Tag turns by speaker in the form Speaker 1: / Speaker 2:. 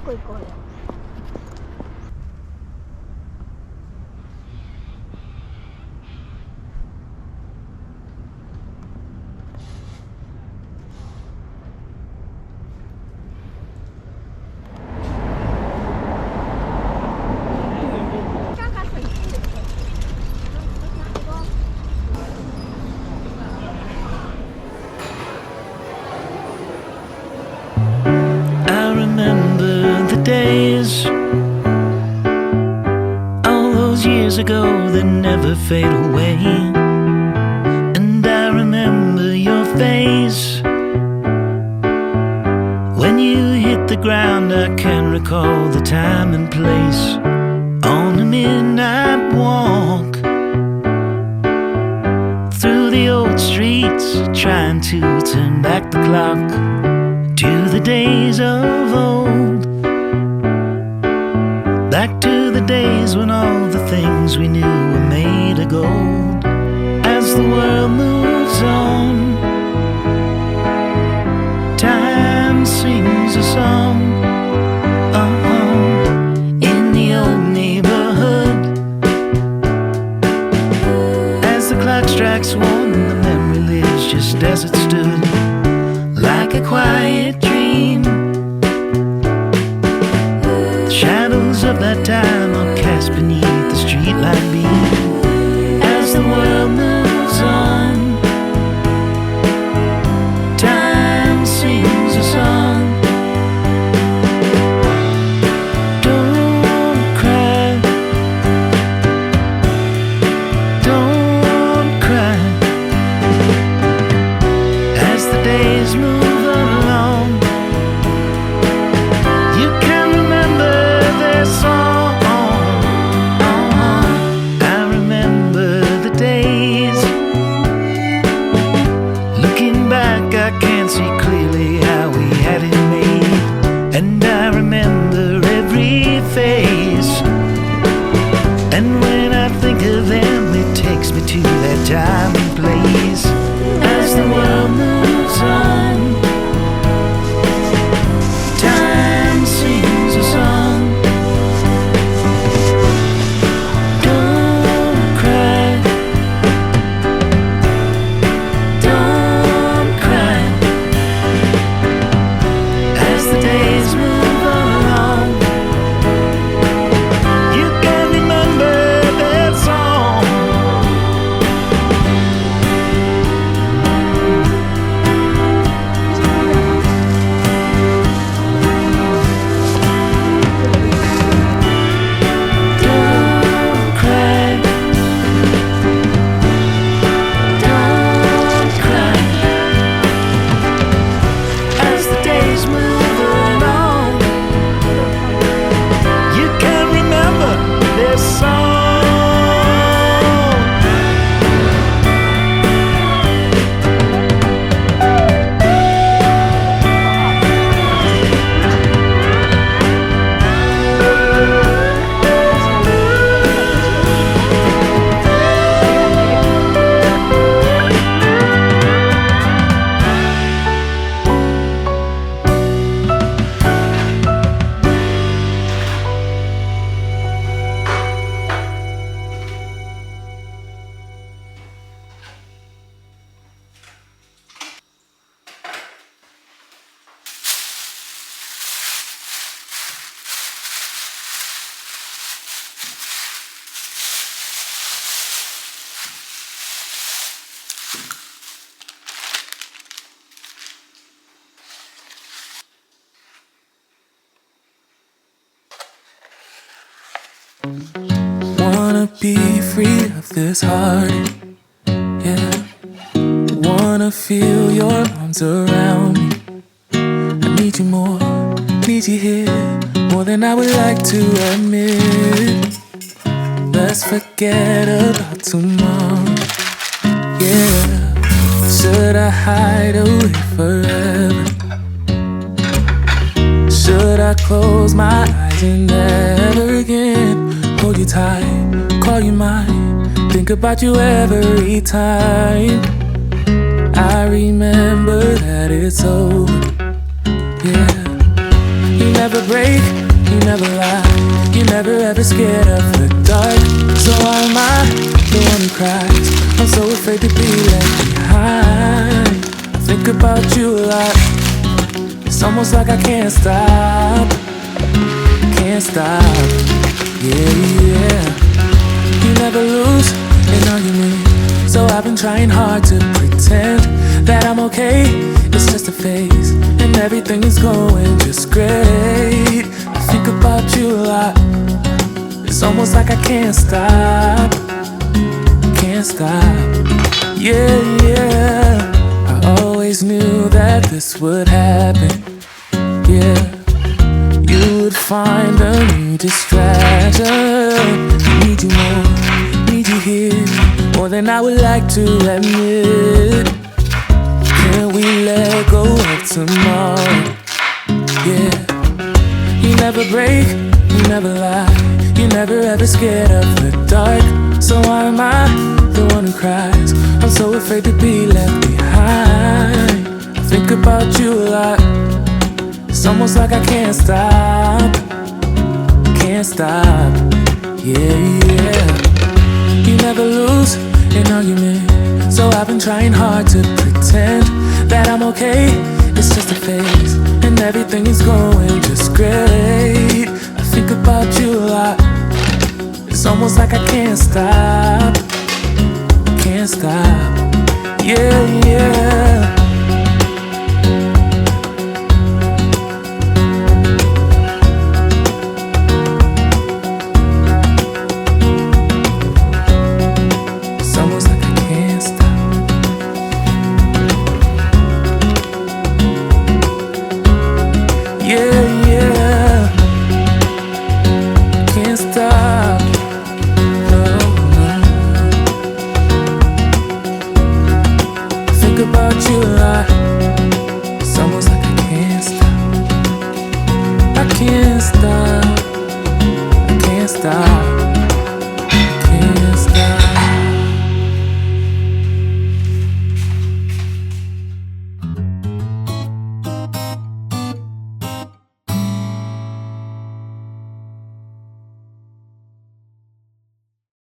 Speaker 1: こ行こうよ。
Speaker 2: Ago that never fade away, and I remember your face when you hit the ground. I can recall the time and place on a midnight walk through the old streets, trying to turn back the clock to the days of old, back to the days when all the things we knew were made of gold. As the world moves on, time sings a song, in the old neighborhood. As the clock strikes one, the memory lives just as it stood, like a quiet dream. Shadows of that time are cast beneath the streetlight beam. As the world moves on, time sings a song. Don't cry, don't cry. As the days move along, you can remember their song. I remember the days. Looking back, I can't see clearly how we had it made, and I remember every face. And when I think of them, it takes me to that time and place. As the world moves on, time sings a song. Don't cry, don't cry. As the days move along, you can remember that song. Don't cry, don't cry. As the days move along, you can remember this song.
Speaker 3: Wanna be free of this heart, yeah. Wanna feel your arms around me. I need you more, need you here, more than I would like to admit. Let's forget about tomorrow, yeah. Should I hide away forever? Should I close my eyes and never again hold you tight, call you mine, think about you every time? I remember that it's over, yeah. You never break, you never lie, you never ever scared of the dark. So why am I the one who cries? I'm so afraid to be left behind. I think about you a lot. It's almost like I can't stop. Can't stop. Yeah, yeah. You never lose an argument, so I've been trying hard to pretend that I'm okay. It's just a phase, and everything is going just great. I think about you a lot. It's almost like I can't stop. Can't stop. Yeah, yeah. I always knew that this would happen. Yeah, you would find a new distraction. Need you more, need you here, more than I would like to admit. Can we let go of tomorrow? Yeah. You never break, you never lie, you never ever scared of the dark. So why am I the one who cries? I'm so afraid to be left behind. I think about you a lot. It's almost like I can't stop. Can't stop. Yeah, yeah. You never lose an argument, so I've been trying hard to pretend that I'm okay. It's just a phase, and everything is going just great. I think about you a lot. It's almost like I can't stop. Can't stop. Yeah, yeah. It's almost like I can't stop. Yeah, yeah. Can't stop. No, no. I think about you a lot. It's almost like I can't stop. I can't stop. I can't stop.